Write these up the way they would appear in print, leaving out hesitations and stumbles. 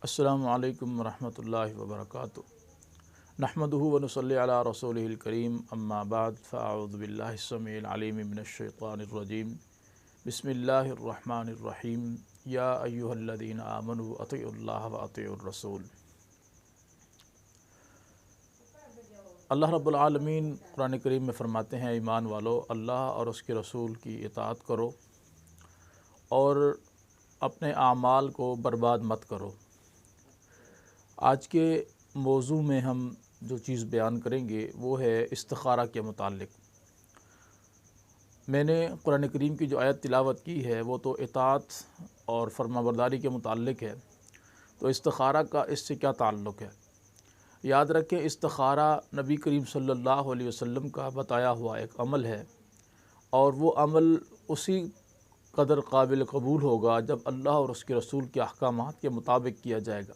السلام علیکم ورحمۃ اللہ وبرکاتہ۔ نحمدہ ونصلی علی رسولہ الکریم، اما بعد فاعوذ باللہ السمیع العلیم من الشیطان الرجیم، بسم اللہ الرحمن الرحیم۔ یا ایہا الذین آمنوا اطیعوا اللہ واطیعوا الرسول۔ اللہ رب العالمین قرآن کریم میں فرماتے ہیں، ایمان والو اللہ اور اس کے رسول کی اطاعت کرو اور اپنے اعمال کو برباد مت کرو۔ آج کے موضوع میں ہم جو چیز بیان کریں گے وہ ہے استخارہ کے متعلق۔ میں نے قرآن کریم کی جو آیت تلاوت کی ہے وہ تو اطاعت اور فرمانبرداری کے متعلق ہے، تو استخارہ کا اس سے کیا تعلق ہے؟ یاد رکھیں، استخارہ نبی کریم صلی اللہ علیہ وسلم کا بتایا ہوا ایک عمل ہے، اور وہ عمل اسی قدر قابل قبول ہوگا جب اللہ اور اس کے رسول کے احکامات کے مطابق کیا جائے گا۔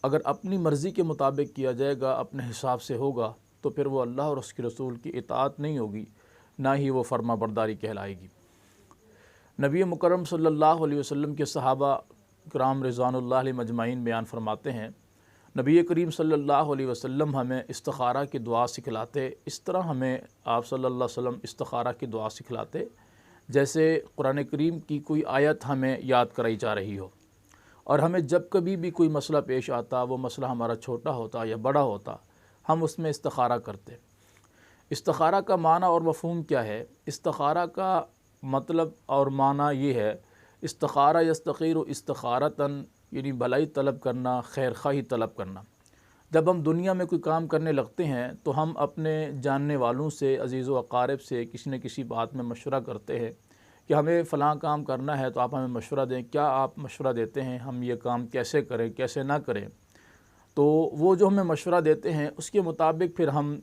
اگر اپنی مرضی کے مطابق کیا جائے گا، اپنے حساب سے ہوگا، تو پھر وہ اللہ اور اس کے رسول کی اطاعت نہیں ہوگی، نہ ہی وہ فرما برداری کہلائے گی۔ نبی مکرم صلی اللہ علیہ وسلم کے صحابہ کرام رضوان اللہ علیہ مجمعین بیان فرماتے ہیں، نبی کریم صلی اللہ علیہ وسلم ہمیں استخارہ کی دعا سکھلاتے، اس طرح ہمیں آپ صلی اللہ علیہ وسلم استخارہ کی دعا سکھلاتے جیسے قرآن کریم کی کوئی آیت ہمیں یاد کرائی جا رہی ہو، اور ہمیں جب کبھی بھی کوئی مسئلہ پیش آتا، وہ مسئلہ ہمارا چھوٹا ہوتا یا بڑا ہوتا، ہم اس میں استخارہ کرتے۔ استخارہ کا معنی اور مفہوم کیا ہے؟ استخارہ کا مطلب اور معنی یہ ہے، استخارہ یستخیر استخارتاً، یعنی بھلائی طلب کرنا، خیر خواہی طلب کرنا۔ جب ہم دنیا میں کوئی کام کرنے لگتے ہیں تو ہم اپنے جاننے والوں سے، عزیز و اقارب سے کسی نہ کسی بات میں مشورہ کرتے ہیں کہ ہمیں فلاں کام کرنا ہے، تو آپ ہمیں مشورہ دیں۔ کیا آپ مشورہ دیتے ہیں ہم یہ کام کیسے کریں، کیسے نہ کریں؟ تو وہ جو ہمیں مشورہ دیتے ہیں اس کے مطابق پھر ہم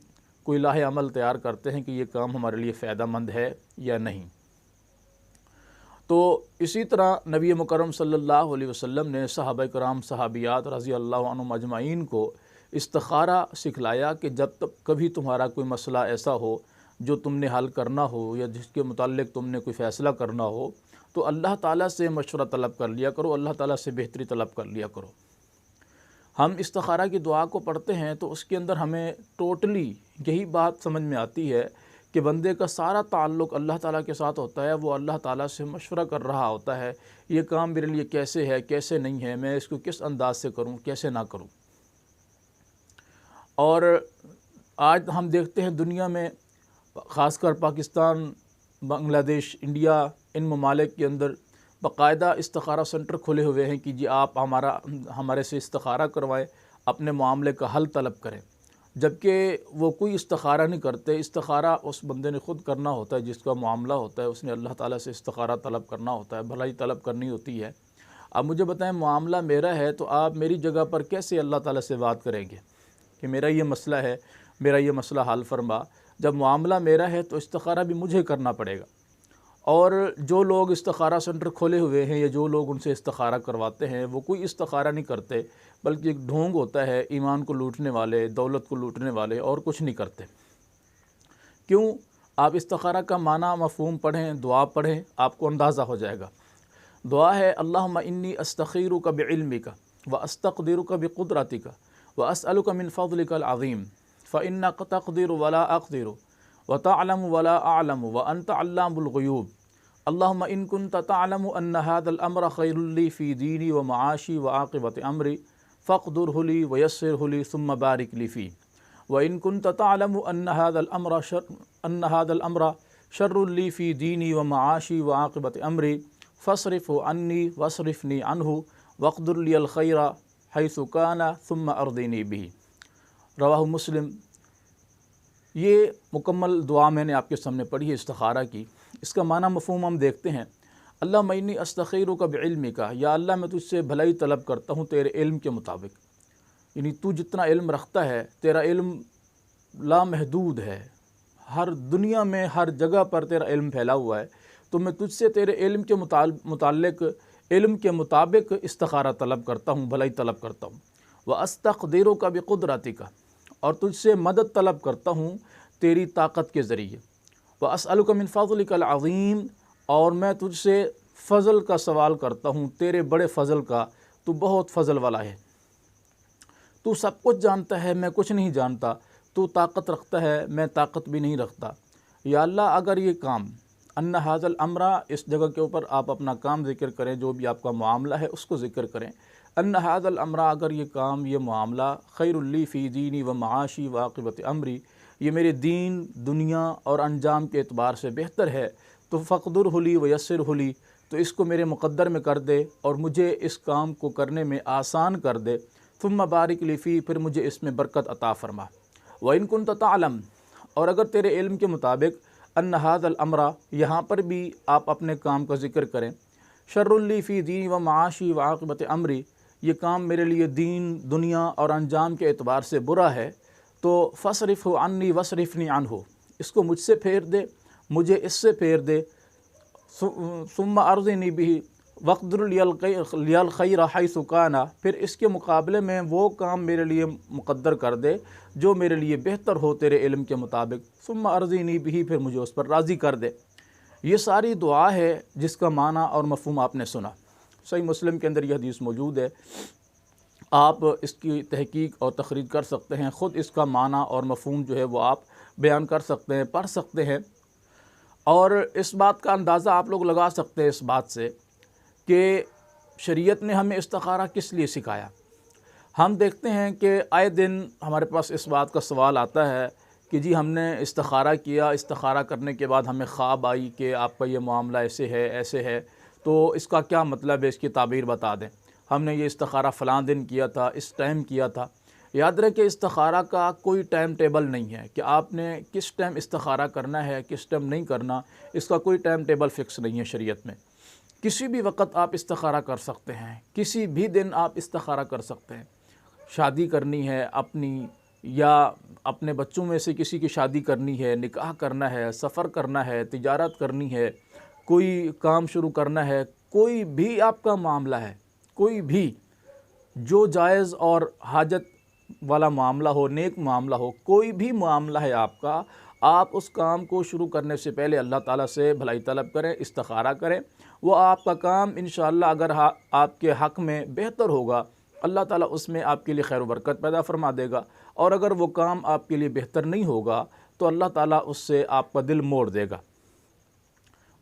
کوئی لاہ عمل تیار کرتے ہیں کہ یہ کام ہمارے لیے فائدہ مند ہے یا نہیں۔ تو اسی طرح نبی مکرم صلی اللہ علیہ وسلم نے صحابہ کرام صحابیات رضی اللہ عنہم اجمعین کو استخارہ سکھلایا کہ جب تک کبھی تمہارا کوئی مسئلہ ایسا ہو جو تم نے حل کرنا ہو یا جس کے متعلق تم نے کوئی فیصلہ کرنا ہو، تو اللہ تعالیٰ سے مشورہ طلب کر لیا کرو، اللہ تعالیٰ سے بہتری طلب کر لیا کرو۔ ہم استخارہ کی دعا کو پڑھتے ہیں تو اس کے اندر ہمیں ٹوٹلی یہی بات سمجھ میں آتی ہے کہ بندے کا سارا تعلق اللہ تعالیٰ کے ساتھ ہوتا ہے، وہ اللہ تعالیٰ سے مشورہ کر رہا ہوتا ہے، یہ کام میرے لیے کیسے ہے، کیسے نہیں ہے، میں اس کو کس انداز سے کروں، کیسے نہ کروں۔ اور آج ہم دیکھتے ہیں دنیا میں، خاص کر پاکستان، بنگلہ دیش، انڈیا، ان ممالک کے اندر باقاعدہ استخارہ سنٹر کھلے ہوئے ہیں کہ جی آپ ہمارے سے استخارہ کروائیں، اپنے معاملے کا حل طلب کریں، جبکہ وہ کوئی استخارہ نہیں کرتے۔ استخارہ اس بندے نے خود کرنا ہوتا ہے جس کا معاملہ ہوتا ہے، اس نے اللہ تعالیٰ سے استخارہ طلب کرنا ہوتا ہے، بھلائی طلب کرنی ہوتی ہے۔ اب مجھے بتائیں، معاملہ میرا ہے تو آپ میری جگہ پر کیسے اللہ تعالیٰ سے بات کریں گے کہ میرا یہ مسئلہ ہے، میرا یہ مسئلہ حل فرما؟ جب معاملہ میرا ہے تو استخارہ بھی مجھے کرنا پڑے گا۔ اور جو لوگ استخارہ سنٹر کھولے ہوئے ہیں یا جو لوگ ان سے استخارہ کرواتے ہیں، وہ کوئی استخارہ نہیں کرتے، بلکہ ایک ڈھونگ ہوتا ہے، ایمان کو لوٹنے والے، دولت کو لوٹنے والے، اور کچھ نہیں کرتے۔ کیوں؟ آپ استخارہ کا معنی مفہوم پڑھیں، دعا پڑھیں، آپ کو اندازہ ہو جائے گا۔ دعا ہے، اللہم انی استخیرک بعلمک واستقدرک بقدرتک واسألک من فضلک العظیم فإنک تقدر ولا اقدر وتعلم ولا اعلم وانت علام الغیوب اللہم ان کنت تعلم ان هذا الامر خیر لی فی دینی ومعاشی وعاقبۃ امری فاقدرہ لی ویسرہ لی ثم بارک لی فی وان کنت تعلم ان هذا الامر شر لی فی دینی ومعاشی وعاقبۃ امری فاصرفہ عنی واصرفنی عنہ واقدر لی الخیر حیث کان ثم ارضنی بہ۔ رواہ مسلم۔ یہ مکمل دعا میں نے آپ کے سامنے پڑھی ہے استخارہ کی۔ اس کا معنی مفہوم ہم دیکھتے ہیں، اللہم انی استخیرک بعلمک، یا اللہ میں تجھ سے بھلائی طلب کرتا ہوں تیرے علم کے مطابق، یعنی تو جتنا علم رکھتا ہے، تیرا علم لامحدود ہے، ہر دنیا میں ہر جگہ پر تیرا علم پھیلا ہوا ہے، تو میں تجھ سے تیرے علم کے متعلق علم کے مطابق استخارہ طلب کرتا ہوں، بھلائی طلب کرتا ہوں۔ وَأَسْتَقْدِرُكَ بِقُدْرَتِكَ، اور تجھ سے مدد طلب کرتا ہوں تیری طاقت کے ذریعے۔ وَأَسْأَلُكَ مِن فَضْلِكَ الْعَظِيمِ، اور میں تجھ سے فضل کا سوال کرتا ہوں، تیرے بڑے فضل کا، تو بہت فضل والا ہے، تو سب کچھ جانتا ہے، میں کچھ نہیں جانتا، تو طاقت رکھتا ہے، میں طاقت بھی نہیں رکھتا۔ یا اللہ اگر یہ کام ان ھذا الامر، اس جگہ کے اوپر آپ اپنا کام ذکر کریں، جو بھی آپ کا معاملہ ہے اس کو ذکر کریں۔ ان ھذا الامر، اگر یہ کام، یہ معاملہ خیر لی فی دینی و معاشی و عاقبۃ امری، یہ میرے دین، دنیا اور انجام کے اعتبار سے بہتر ہے، تو فقدرہ لی و یسرہ لی، تو اس کو میرے مقدر میں کر دے اور مجھے اس کام کو کرنے میں آسان کر دے۔ ثم بارک لی فی، پھر مجھے اس میں برکت عطا فرما۔ وَإِن كُنْتَ تَعْلَمُ، اور اگر تیرے علم کے مطابق، ان ھذا الامر، یہاں پر بھی آپ اپنے کام کا ذکر کریں، شر لی فی دینی و معاشی و عاقبۃ امری، یہ کام میرے لیے دین، دنیا اور انجام کے اعتبار سے برا ہے، تو فاصرفہ عنی واصرفنی عنہ، اس کو مجھ سے پھیر دے، مجھے اس سے پھیر دے۔ ثم ارضنی بہ واقدر لی الخیر حیث کان، پھر اس کے مقابلے میں وہ کام میرے لیے مقدر کر دے جو میرے لیے بہتر ہو تیرے علم کے مطابق۔ ثم ارضنی بہ، پھر مجھے اس پر راضی کر دے۔ یہ ساری دعا ہے جس کا معنی اور مفہوم آپ نے سنا۔ صحیح مسلم کے اندر یہ حدیث موجود ہے، آپ اس کی تحقیق اور تخریج کر سکتے ہیں، خود اس کا معنی اور مفہوم جو ہے وہ آپ بیان کر سکتے ہیں، پڑھ سکتے ہیں، اور اس بات کا اندازہ آپ لوگ لگا سکتے ہیں اس بات سے کہ شریعت نے ہمیں استخارہ کس لیے سکھایا۔ ہم دیکھتے ہیں کہ آئے دن ہمارے پاس اس بات کا سوال آتا ہے کہ جی ہم نے استخارہ کیا، استخارہ کرنے کے بعد ہمیں خواب آئی کہ آپ کا یہ معاملہ ایسے ہے، ایسے ہے، تو اس کا کیا مطلب ہے، اس کی تعبیر بتا دیں۔ ہم نے یہ استخارہ فلاں دن کیا تھا، اس ٹائم کیا تھا۔ یاد رکھیں استخارہ کا کوئی ٹائم ٹیبل نہیں ہے کہ آپ نے کس ٹائم استخارہ کرنا ہے، کس ٹائم نہیں کرنا، اس کا کوئی ٹائم ٹیبل فکس نہیں ہے شریعت میں۔ کسی بھی وقت آپ استخارہ کر سکتے ہیں، کسی بھی دن آپ استخارہ کر سکتے ہیں۔ شادی کرنی ہے اپنی، یا اپنے بچوں میں سے کسی کی شادی کرنی ہے، نکاح کرنا ہے، سفر کرنا ہے، تجارت کرنی ہے، کوئی کام شروع کرنا ہے، کوئی بھی آپ کا معاملہ ہے، کوئی بھی جو جائز اور حاجت والا معاملہ ہو، نیک معاملہ ہو، کوئی بھی معاملہ ہے آپ کا، آپ اس کام کو شروع کرنے سے پہلے اللہ تعالیٰ سے بھلائی طلب کریں، استخارہ کریں۔ وہ آپ کا کام انشاءاللہ اگر آپ کے حق میں بہتر ہوگا، اللہ تعالیٰ اس میں آپ کے لیے خیر و برکت پیدا فرما دے گا، اور اگر وہ کام آپ کے لیے بہتر نہیں ہوگا تو اللہ تعالیٰ اس سے آپ کا دل موڑ دے گا۔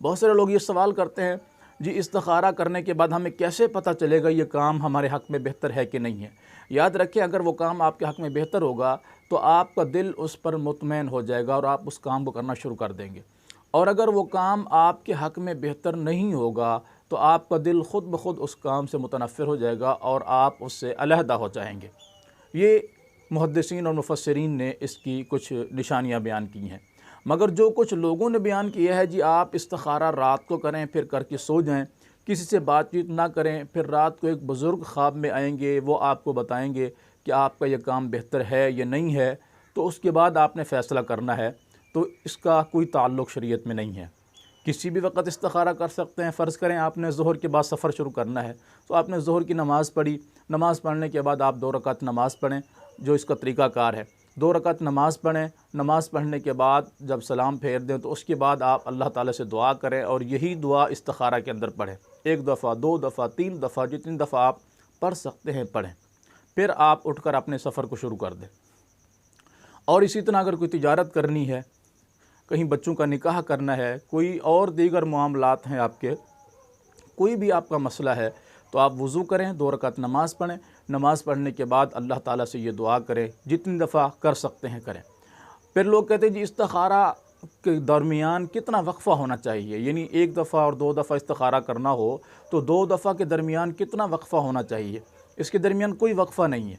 بہت سارے لوگ یہ سوال کرتے ہیں، جی استخارہ کرنے کے بعد ہمیں کیسے پتہ چلے گا یہ کام ہمارے حق میں بہتر ہے کہ نہیں ہے؟ یاد رکھیں اگر وہ کام آپ کے حق میں بہتر ہوگا تو آپ کا دل اس پر مطمئن ہو جائے گا اور آپ اس کام کو کرنا شروع کر دیں گے، اور اگر وہ کام آپ کے حق میں بہتر نہیں ہوگا تو آپ کا دل خود بخود اس کام سے متنفر ہو جائے گا اور آپ اس سے علیحدہ ہو جائیں گے۔ یہ محدثین اور مفسرین نے اس کی کچھ نشانیاں بیان کی ہیں، مگر جو کچھ لوگوں نے بیان کیا ہے، جی آپ استخارہ رات کو کریں، پھر کر کے سو جائیں، کسی سے بات چیت نہ کریں، پھر رات کو ایک بزرگ خواب میں آئیں گے، وہ آپ کو بتائیں گے کہ آپ کا یہ کام بہتر ہے یا نہیں ہے، تو اس کے بعد آپ نے فیصلہ کرنا ہے، تو اس کا کوئی تعلق شریعت میں نہیں ہے۔ کسی بھی وقت استخارہ کر سکتے ہیں۔ فرض کریں آپ نے ظہر کے بعد سفر شروع کرنا ہے، تو آپ نے ظہر کی نماز پڑھی، نماز پڑھنے کے بعد آپ 2 رکعت نماز پڑھیں، جو اس کا طریقہ کار ہے۔ 2 رکعت نماز پڑھیں، نماز پڑھنے کے بعد جب سلام پھیر دیں تو اس کے بعد آپ اللہ تعالیٰ سے دعا کریں، اور یہی دعا استخارہ کے اندر پڑھیں، 1 دفعہ، 2 دفعہ، 3 دفعہ، جتنی دفعہ آپ پڑھ سکتے ہیں پڑھیں۔ پھر آپ اٹھ کر اپنے سفر کو شروع کر دیں۔ اور اسی طرح اگر کوئی تجارت کرنی ہے، کہیں بچوں کا نکاح کرنا ہے، کوئی اور دیگر معاملات ہیں آپ کے، کوئی بھی آپ کا مسئلہ ہے، تو آپ وضو کریں، 2 رکعت نماز پڑھیں، نماز پڑھنے کے بعد اللہ تعالیٰ سے یہ دعا کریں، جتنی دفعہ کر سکتے ہیں کریں۔ پھر لوگ کہتے ہیں جی استخارہ کے درمیان کتنا وقفہ ہونا چاہیے، یعنی 1 دفعہ اور 2 دفعہ استخارہ کرنا ہو تو 2 دفعہ کے درمیان کتنا وقفہ ہونا چاہیے؟ اس کے درمیان کوئی وقفہ نہیں ہے۔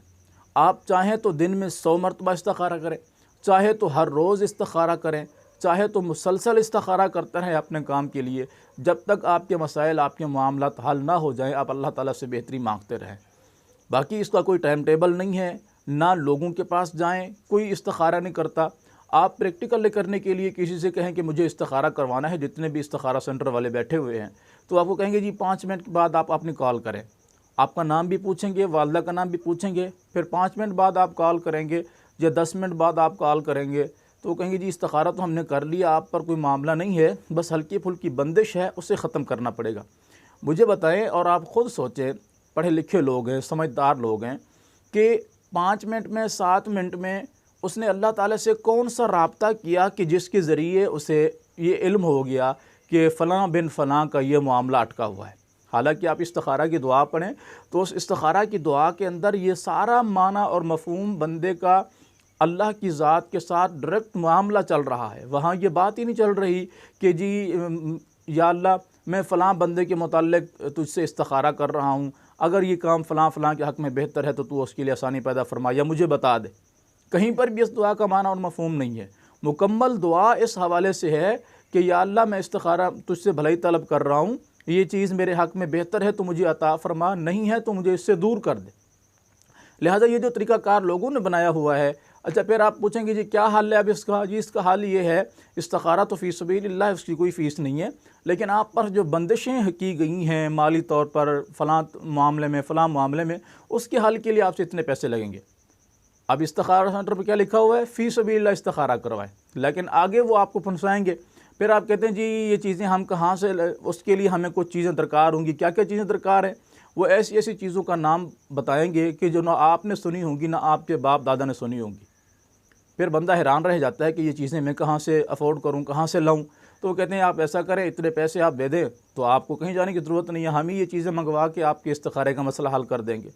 آپ چاہیں تو دن میں 100 مرتبہ استخارہ کریں، چاہے تو ہر روز استخارہ کریں، چاہے تو مسلسل استخارہ کرتے رہیں اپنے کام کے لیے، جب تک آپ کے مسائل، آپ کے معاملات حل نہ ہو جائیں، آپ اللہ تعالیٰ سے بہتری مانگتے رہیں۔ باقی اس کا کوئی ٹائم ٹیبل نہیں ہے، نہ لوگوں کے پاس جائیں، کوئی استخارہ نہیں کرتا۔ آپ پریکٹیکل کرنے کے لیے کسی سے کہیں کہ مجھے استخارہ کروانا ہے، جتنے بھی استخارہ سینٹر والے بیٹھے ہوئے ہیں، تو آپ کو کہیں گے جی 5 منٹ کے بعد آپ اپنی کال کریں۔ آپ کا نام بھی پوچھیں گے، والدہ کا نام بھی پوچھیں گے، پھر 5 منٹ بعد آپ کال کریں گے یا 10 منٹ بعد آپ کال کریں گے، تو وہ کہیں گے جی استخارہ تو ہم نے کر لیا، آپ پر کوئی معاملہ نہیں ہے، بس ہلکی پھلکی بندش ہے، اسے ختم کرنا پڑے گا۔ مجھے بتائیں اور آپ خود سوچیں، پڑھے لکھے لوگ ہیں، سمجھدار لوگ ہیں کہ 5 منٹ میں 7 منٹ میں اس نے اللہ تعالیٰ سے کون سا رابطہ کیا کہ جس کے ذریعے اسے یہ علم ہو گیا کہ فلاں بن فلاں کا یہ معاملہ اٹکا ہوا ہے۔ حالانکہ آپ استخارہ کی دعا پڑھیں تو اس استخارہ کی دعا کے اندر یہ سارا معنی اور مفہوم بندے کا اللہ کی ذات کے ساتھ ڈائریکٹ معاملہ چل رہا ہے۔ وہاں یہ بات ہی نہیں چل رہی کہ جی یا اللہ میں فلاں بندے کے متعلق تجھ سے استخارہ کر رہا ہوں، اگر یہ کام فلاں فلاں کے حق میں بہتر ہے تو تو اس کے لیے آسانی پیدا فرما یا مجھے بتا دے۔ کہیں پر بھی اس دعا کا معنی اور مفہوم نہیں ہے۔ مکمل دعا اس حوالے سے ہے کہ یا اللہ میں استخارہ تجھ سے بھلائی طلب کر رہا ہوں، یہ چیز میرے حق میں بہتر ہے تو مجھے عطا فرما، نہیں ہے تو مجھے اس سے دور کر دے۔ لہٰذا یہ جو طریقہ کار لوگوں نے بنایا ہوا ہے، اچھا پھر آپ پوچھیں گے جی کیا حل ہے اب اس کا؟ جی اس کا حل یہ ہے، استخارہ تو فی سبیل اللہ، اس کی کوئی فیس نہیں ہے، لیکن آپ پر جو بندشیں کی گئی ہیں مالی طور پر فلاں معاملے میں فلاں معاملے میں، اس کے حل کے لیے آپ سے اتنے پیسے لگیں گے۔ اب استخارہ سینٹر پہ کیا لکھا ہوا ہے؟ فی سبیل اللہ استخارہ کروائیں، لیکن آگے وہ آپ کو پھنسائیں گے۔ پھر آپ کہتے ہیں جی یہ چیزیں ہم کہاں سے، اس کے لیے ہمیں کچھ چیزیں درکار ہوں گی۔ کیا کیا چیزیں درکار ہیں؟ وہ ایسی ایسی چیزوں کا نام بتائیں گے کہ جو نہ آپ نے سنی ہوں گی نہ آپ کے باپ دادا نے سنی ہوں گی۔ پھر بندہ حیران رہ جاتا ہے کہ یہ چیزیں میں کہاں سے افورڈ کروں، کہاں سے لاؤں؟ تو وہ کہتے ہیں آپ ایسا کریں، اتنے پیسے آپ دے دیں تو آپ کو کہیں جانے کی ضرورت نہیں ہے، ہم ہی یہ چیزیں منگوا کے آپ کے استخارے کا مسئلہ حل کر دیں گے۔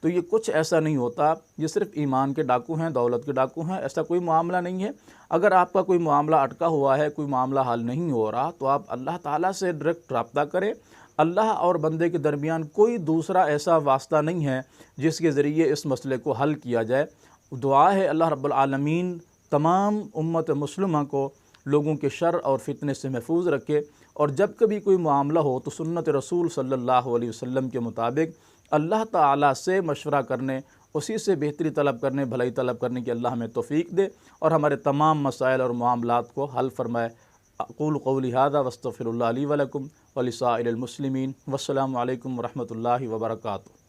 تو یہ کچھ ایسا نہیں ہوتا، یہ صرف ایمان کے ڈاکو ہیں، دولت کے ڈاکو ہیں، ایسا کوئی معاملہ نہیں ہے۔ اگر آپ کا کوئی معاملہ اٹکا ہوا ہے، کوئی معاملہ حل نہیں ہو رہا، تو آپ اللہ تعالیٰ سے ڈائریکٹ رابطہ کریں۔ اللہ اور بندے کے درمیان کوئی دوسرا ایسا واسطہ نہیں ہے جس کے ذریعے اس مسئلے کو حل کیا جائے۔ دعا ہے اللہ رب العالمین تمام امت مسلمہ کو لوگوں کے شر اور فتنے سے محفوظ رکھے، اور جب کبھی کوئی معاملہ ہو تو سنت رسول صلی اللہ علیہ وسلم کے مطابق اللہ تعالیٰ سے مشورہ کرنے، اسی سے بہتری طلب کرنے، بھلائی طلب کرنے کی اللہ ہمیں توفیق دے اور ہمارے تمام مسائل اور معاملات کو حل فرمائے۔ اقول قولی ھذا واستغفر اللہ لی ولکم ولسائر المسلمین، والسلام علیکم ورحمۃ اللہ وبرکاتہ۔